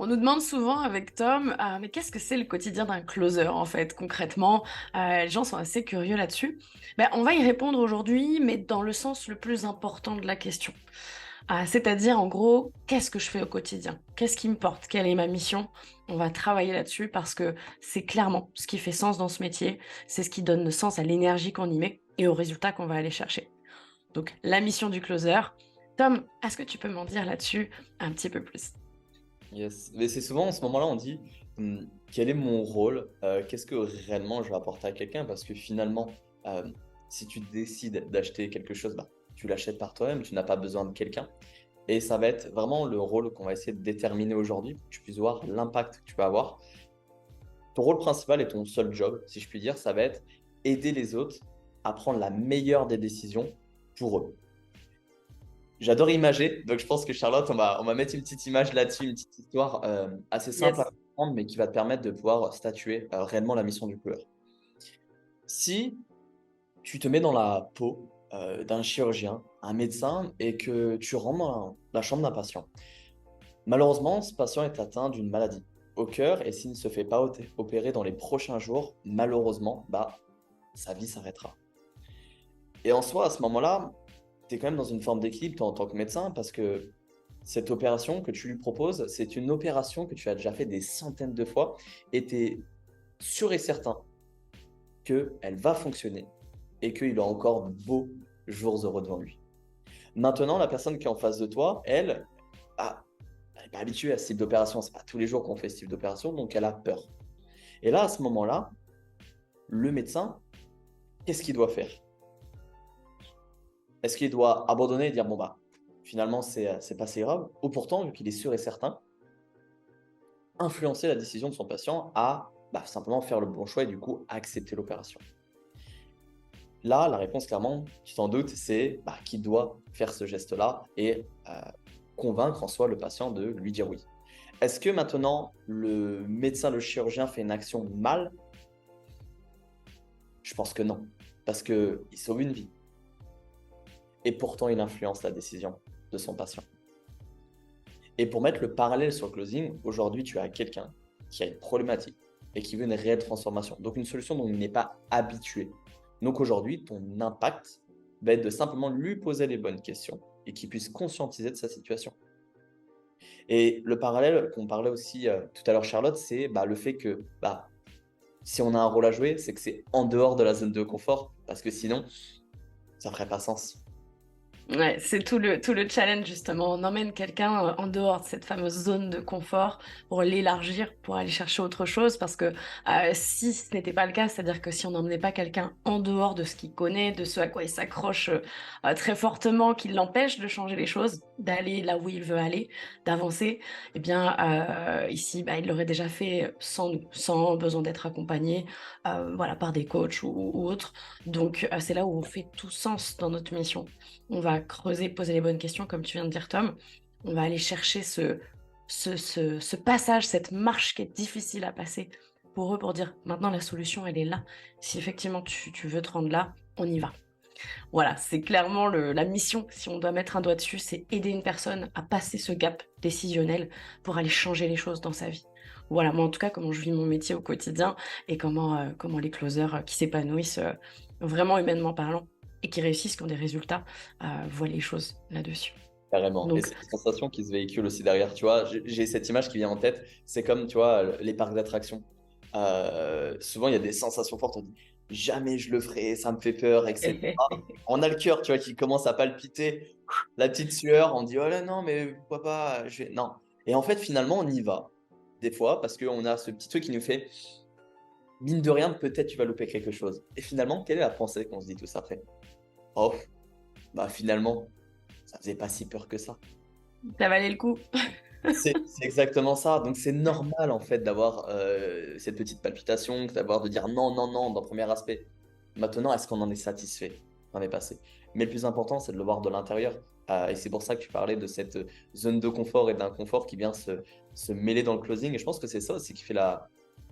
nous demande souvent avec Tom, mais qu'est-ce que c'est le quotidien d'un closer en fait, concrètement? Les gens sont assez curieux là-dessus. Ben, on va y répondre aujourd'hui, mais dans le sens le plus important de la question. C'est-à-dire, en gros, qu'est-ce que je fais au quotidien? Qu'est-ce qui me porte? Quelle est ma mission? On va travailler là-dessus parce que c'est clairement ce qui fait sens dans ce métier. C'est ce qui donne sens à l'énergie qu'on y met et aux résultats qu'on va aller chercher. Donc, la mission du closer. Tom, est-ce que tu peux m'en dire là-dessus un petit peu plus? Yes. Mais c'est souvent, en ce moment-là, on dit quel est mon rôle? Qu'est-ce que réellement je vais apporter à quelqu'un? Parce que finalement, euh, si tu décides d'acheter quelque chose, bah, tu l'achètes par toi-même, tu n'as pas besoin de quelqu'un. Et ça va être vraiment le rôle qu'on va essayer de déterminer aujourd'hui pour que tu puisses voir l'impact que tu vas avoir. Ton rôle principal et ton seul job, si je puis dire, ça va être aider les autres à prendre la meilleure des décisions pour eux. J'adore imager, donc je pense que Charlotte, on va mettre une petite image là-dessus, une petite histoire assez simple à Yes. comprendre, mais qui va te permettre de pouvoir statuer réellement la mission du coureur. Si tu te mets dans la peau d'un chirurgien, un médecin, et que tu rentres dans la chambre d'un patient, malheureusement, ce patient est atteint d'une maladie au cœur, et s'il ne se fait pas opérer dans les prochains jours, malheureusement, bah, sa vie s'arrêtera. Et en soi, à ce moment-là, tu es quand même dans une forme d'équilibre toi, en tant que médecin parce que cette opération que tu lui proposes, c'est une opération que tu as déjà fait des centaines de fois et tu es sûr et certain qu'elle va fonctionner et qu'il a encore de beaux jours heureux devant lui. Maintenant, la personne qui est en face de toi, elle, ah, elle n'est pas habituée à ce type d'opération. C'est pas tous les jours qu'on fait ce type d'opération, donc elle a peur. Et là, à ce moment-là, le médecin, qu'est-ce qu'il doit faire? Est-ce qu'il doit abandonner et dire, bon, bah, finalement, c'est pas si grave? Ou pourtant, vu qu'il est sûr et certain, influencer la décision de son patient à bah, simplement faire le bon choix et du coup accepter l'opération? Là, la réponse, clairement, tu t'en doutes, c'est bah, qu'il doit faire ce geste-là et convaincre en soi le patient de lui dire oui. Est-ce que maintenant, le médecin, le chirurgien fait une action mal? Je pense que non, parce qu'il sauve une vie. Et pourtant, il influence la décision de son patient. Et pour mettre le parallèle sur le closing, aujourd'hui, tu as quelqu'un qui a une problématique et qui veut une réelle transformation. Donc, une solution dont il n'est pas habitué. Donc, aujourd'hui, ton impact va être de simplement lui poser les bonnes questions et qu'il puisse conscientiser de sa situation. Et le parallèle qu'on parlait aussi tout à l'heure, Charlotte, c'est bah, le fait que bah, si on a un rôle à jouer, c'est que c'est en dehors de la zone de confort, parce que sinon, ça ferait pas sens. Ouais, c'est tout le challenge justement. On emmène quelqu'un en dehors de cette fameuse zone de confort pour l'élargir, pour aller chercher autre chose. Parce que si ce n'était pas le cas, c'est-à-dire que si on n'emmenait pas quelqu'un en dehors de ce qu'il connaît, de ce à quoi il s'accroche très fortement, qui l'empêche de changer les choses, d'aller là où il veut aller, d'avancer, eh bien ici, bah, il l'aurait déjà fait sans nous, sans besoin d'être accompagné, voilà, par des coachs ou autres. Donc c'est là où on fait tout sens dans notre mission. On va creuser, poser les bonnes questions, comme tu viens de dire, Tom. On va aller chercher ce passage, cette marche qui est difficile à passer pour eux, pour dire maintenant la solution, elle est là. Si effectivement tu veux te rendre là, on y va. Voilà, c'est clairement la mission. Si on doit mettre un doigt dessus, c'est aider une personne à passer ce gap décisionnel pour aller changer les choses dans sa vie. Voilà, moi en tout cas, comment je vis mon métier au quotidien et comment les closers qui s'épanouissent vraiment humainement parlant et qui réussissent, qui ont des résultats, voient les choses là-dessus. Carrément. Et Donc, c'est une sensation qui se véhicule aussi derrière, tu vois. J'ai cette image qui vient en tête. C'est comme, tu vois, les parcs d'attractions. Souvent, il y a des sensations fortes. On dit, jamais je le ferai, ça me fait peur, etc. On a le cœur, tu vois, qui commence à palpiter. La petite sueur, on dit, oh là, non, mais pourquoi pas, Non. Et en fait, finalement, on y va. Des fois, parce qu'on a ce petit truc qui nous fait, mine de rien, peut-être tu vas louper quelque chose. Et finalement, quelle est la pensée qu'on se dit tous après? Oh, bah finalement, ça faisait pas si peur que ça. ça valait le coup. C'est exactement ça. Donc c'est normal en fait d'avoir cette petite palpitation, d'avoir de dire non, non, non dans le premier aspect. Maintenant, est-ce qu'on en est satisfait? On est passé. Mais le plus important, c'est de le voir de l'intérieur. Et c'est pour ça que tu parlais de cette zone de confort et d'inconfort qui vient se mêler dans le closing. Et je pense que c'est ça aussi qui fait la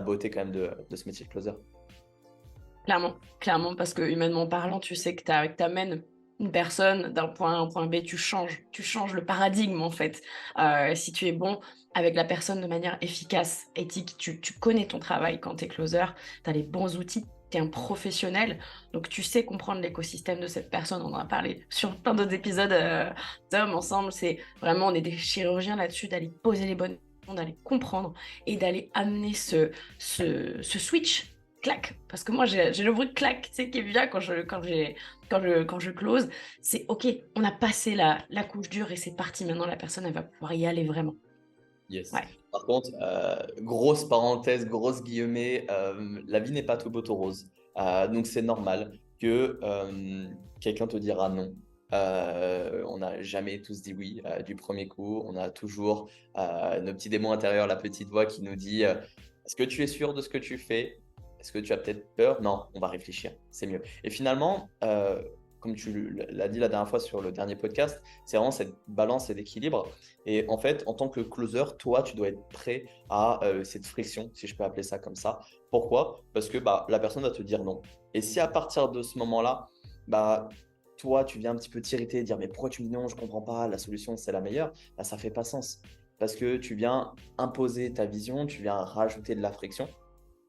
beauté quand même de ce métier de closer. Clairement, clairement, parce que humainement parlant, tu sais que t'amènes une personne d'un point A à un point B, tu changes le paradigme en fait. Si tu es bon avec la personne de manière efficace, éthique, tu connais ton travail quand tu es closer, tu as les bons outils, tu es un professionnel, donc tu sais comprendre l'écosystème de cette personne. On en a parlé sur plein d'autres épisodes, d'hommes ensemble. C'est vraiment, on est des chirurgiens là-dessus, d'aller poser les bonnes questions, d'aller comprendre et d'aller amener ce switch. Clac, parce que moi j'ai le bruit de clac, tu sais, qui vient quand je close, c'est OK, on a passé la couche dure et c'est parti. Maintenant, la personne, elle va pouvoir y aller vraiment. Yes. Ouais. Par contre, grosse parenthèse, grosse guillemets, la vie n'est pas tout beau tout rose. Donc c'est normal que quelqu'un te dira non. On n'a jamais tous dit oui du premier coup. On a toujours nos petits démons intérieurs, la petite voix qui nous dit est-ce que tu es sûr de ce que tu fais? Est-ce que tu as peut-être peur? Non, on va réfléchir, c'est mieux. Et finalement, comme tu l'as dit la dernière fois sur le dernier podcast, c'est vraiment cette balance et l'équilibre. Et en fait, en tant que closer, toi, tu dois être prêt à cette friction, si je peux appeler ça comme ça. Pourquoi? Parce que bah, la personne va te dire non. Et si à partir de ce moment-là, bah, toi, tu viens un petit peu t'irriter, dire mais pourquoi tu me dis non, je ne comprends pas, la solution c'est la meilleure, bah, ça ne fait pas sens. Parce que tu viens imposer ta vision, tu viens rajouter de la friction.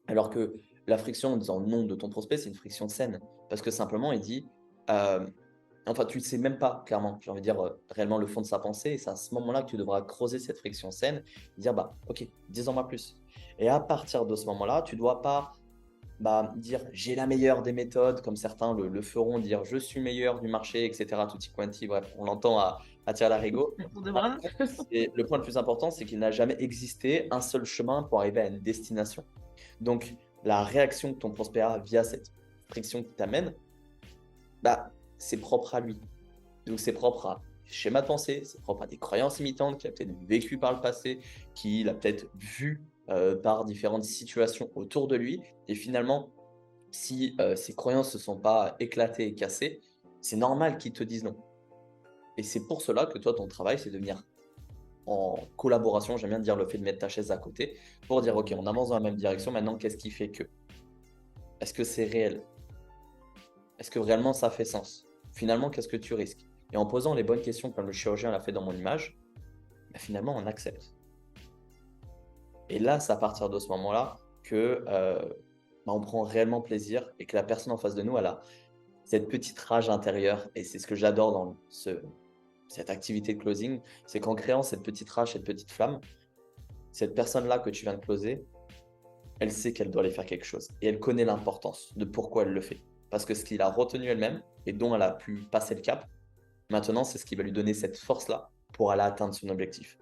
Alors que la friction en disant le nom de ton prospect, c'est une friction saine. Parce que simplement, il dit, euh, enfin, tu ne sais même pas clairement, j'ai envie de dire réellement le fond de sa pensée. Et c'est à ce moment-là que tu devras creuser cette friction saine et dire, bah, ok, dis-en-moi plus. Et à partir de ce moment-là, tu ne dois pas bah, dire j'ai la meilleure des méthodes, comme certains le feront, dire je suis meilleur du marché, etc. Tutti quanti, bref, on l'entend à tirer l'arigot. Tour de bras. Et le point le plus important, c'est qu'il n'a jamais existé un seul chemin pour arriver à une destination. Donc, la réaction que ton prospect a via cette friction qui t'amène, bah, c'est propre à lui. Donc, c'est propre à des schémas de pensée, c'est propre à des croyances limitantes qu'il a peut-être vécues par le passé, qu'il a peut-être vu par différentes situations autour de lui. Et finalement, si ces croyances ne se sont pas éclatées et cassées, c'est normal qu'ils te disent non. Et c'est pour cela que toi, ton travail, c'est de venir en collaboration, j'aime bien dire le fait de mettre ta chaise à côté, pour dire, OK, on avance dans la même direction, maintenant, qu'est-ce qui fait que? Est-ce que c'est réel? Est-ce que réellement ça fait sens? Finalement, qu'est-ce que tu risques? Et en posant les bonnes questions, comme le chirurgien l'a fait dans mon image, bah, finalement, on accepte. Et là, c'est à partir de ce moment-là que bah, on prend réellement plaisir et que la personne en face de nous, elle a cette petite rage intérieure. Et c'est ce que j'adore dans cette activité de closing, c'est qu'en créant cette petite rage, cette petite flamme, cette personne-là que tu viens de closer, elle sait qu'elle doit aller faire quelque chose. Et elle connaît l'importance de pourquoi elle le fait. Parce que ce qu'il a retenu elle-même et dont elle a pu passer le cap, maintenant, c'est ce qui va lui donner cette force-là pour aller atteindre son objectif.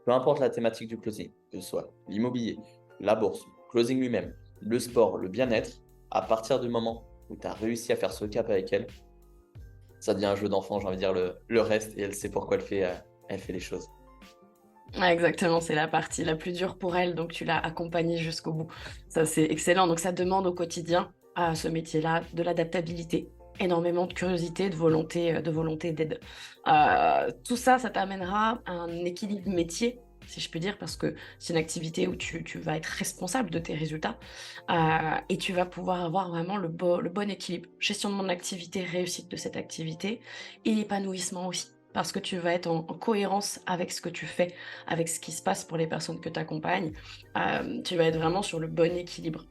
Peu importe la thématique du closing, que ce soit l'immobilier, la bourse, le closing lui-même, le sport, le bien-être, à partir du moment où tu as réussi à faire ce cap avec elle, ça devient un jeu d'enfant, j'ai envie de dire le reste, et elle sait pourquoi elle fait les choses. Ouais, exactement, c'est la partie la plus dure pour elle, donc tu l'as accompagnée jusqu'au bout. Ça, c'est excellent. Donc ça demande au quotidien à ce métier-là de l'adaptabilité, énormément de curiosité, de volonté d'aide. Tout ça, ça t'amènera à un équilibre métier, si je peux dire, parce que c'est une activité où tu vas être responsable de tes résultats et tu vas pouvoir avoir vraiment le bon équilibre. Gestion de mon activité, réussite de cette activité et épanouissement aussi. Parce que tu vas être en cohérence avec ce que tu fais, avec ce qui se passe pour les personnes que tu accompagnes. Tu vas être vraiment sur le bon équilibre.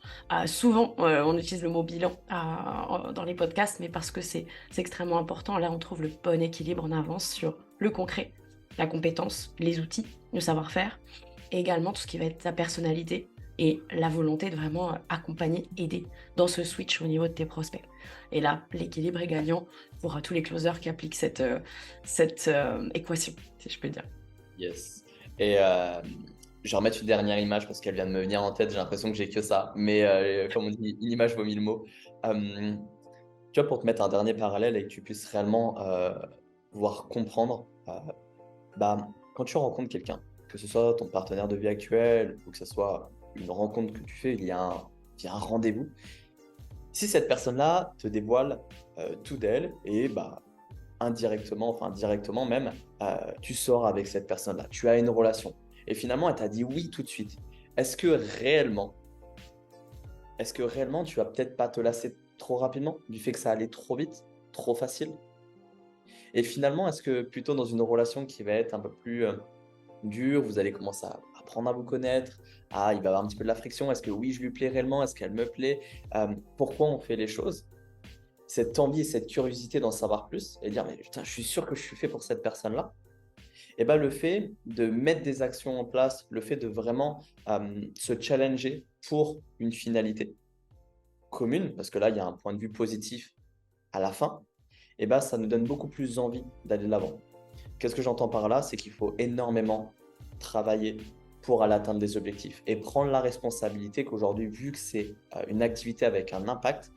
Souvent, on utilise le mot bilan dans les podcasts, mais parce que c'est extrêmement important. Là, on trouve le bon équilibre. On avance sur le concret, la compétence, les outils, le savoir-faire, et également tout ce qui va être ta personnalité et la volonté de vraiment accompagner, aider dans ce switch au niveau de tes prospects. Et là, l'équilibre est gagnant pour tous les closers qui appliquent cette équation, si je peux dire. Yes. Et je vais remettre une dernière image parce qu'elle vient de me venir en tête. J'ai l'impression que j'ai que ça. Mais comme on dit, une image vaut mille mots. Euh, Tu vois, pour te mettre un dernier parallèle et que tu puisses réellement pouvoir comprendre, bah, quand tu rencontres quelqu'un, que ce soit ton partenaire de vie actuel ou que ce soit une rencontre que tu fais, il y a un rendez-vous. Si cette personne-là te dévoile tout d'elle et bah, indirectement, enfin directement même, tu sors avec cette personne-là, tu as une relation. Et finalement, elle t'a dit oui tout de suite. Est-ce que réellement, est-ce que réellement tu vas peut-être pas te lasser trop rapidement du fait que ça allait trop vite, trop facile? Et finalement, est-ce que plutôt dans une relation qui va être un peu plus dure, vous allez commencer à apprendre à vous connaître, il va y avoir un petit peu de la friction, est-ce que oui, je lui plais réellement, est-ce qu'elle me plaît, pourquoi on fait les choses? Cette envie et cette curiosité d'en savoir plus et dire: «Mais putain, je suis sûr que je suis fait pour cette personne-là». Et ben le fait de mettre des actions en place, le fait de vraiment, se challenger pour une finalité commune, parce que là, il y a un point de vue positif à la fin, et ben ça nous donne beaucoup plus envie d'aller de l'avant. Qu'est-ce que j'entends par là? C'est qu'il faut énormément travailler pour aller atteindre des objectifs et prendre la responsabilité qu'aujourd'hui, vu que c'est, une activité avec un impact,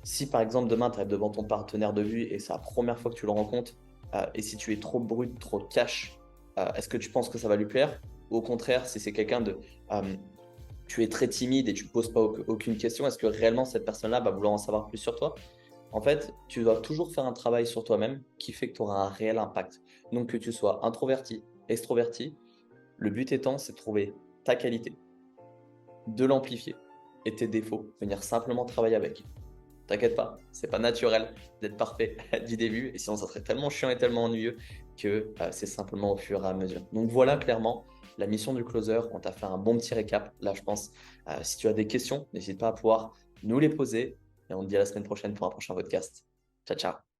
si par exemple demain tu arrives devant ton partenaire de vie et c'est la première fois que tu le rencontres, et si tu es trop brut, trop cash, est-ce que tu penses que ça va lui plaire? Ou au contraire, si c'est quelqu'un de, hem, tu es très timide et tu poses pas aucune question, est-ce que réellement cette personne-là va vouloir en savoir plus sur toi? En fait, tu dois toujours faire un travail sur toi-même qui fait que tu auras un réel impact. Donc que tu sois introverti, extroverti, le but étant, c'est de trouver ta qualité, de l'amplifier et tes défauts, venir simplement travailler avec. T'inquiète pas, c'est pas naturel d'être parfait du début et sinon ça serait tellement chiant et tellement ennuyeux que, c'est simplement au fur et à mesure. Donc voilà clairement la mission du closer. On t'a fait un bon petit récap là je pense. Si tu as des questions, n'hésite pas à pouvoir nous les poser et on te dit à la semaine prochaine pour un prochain podcast. Ciao, ciao.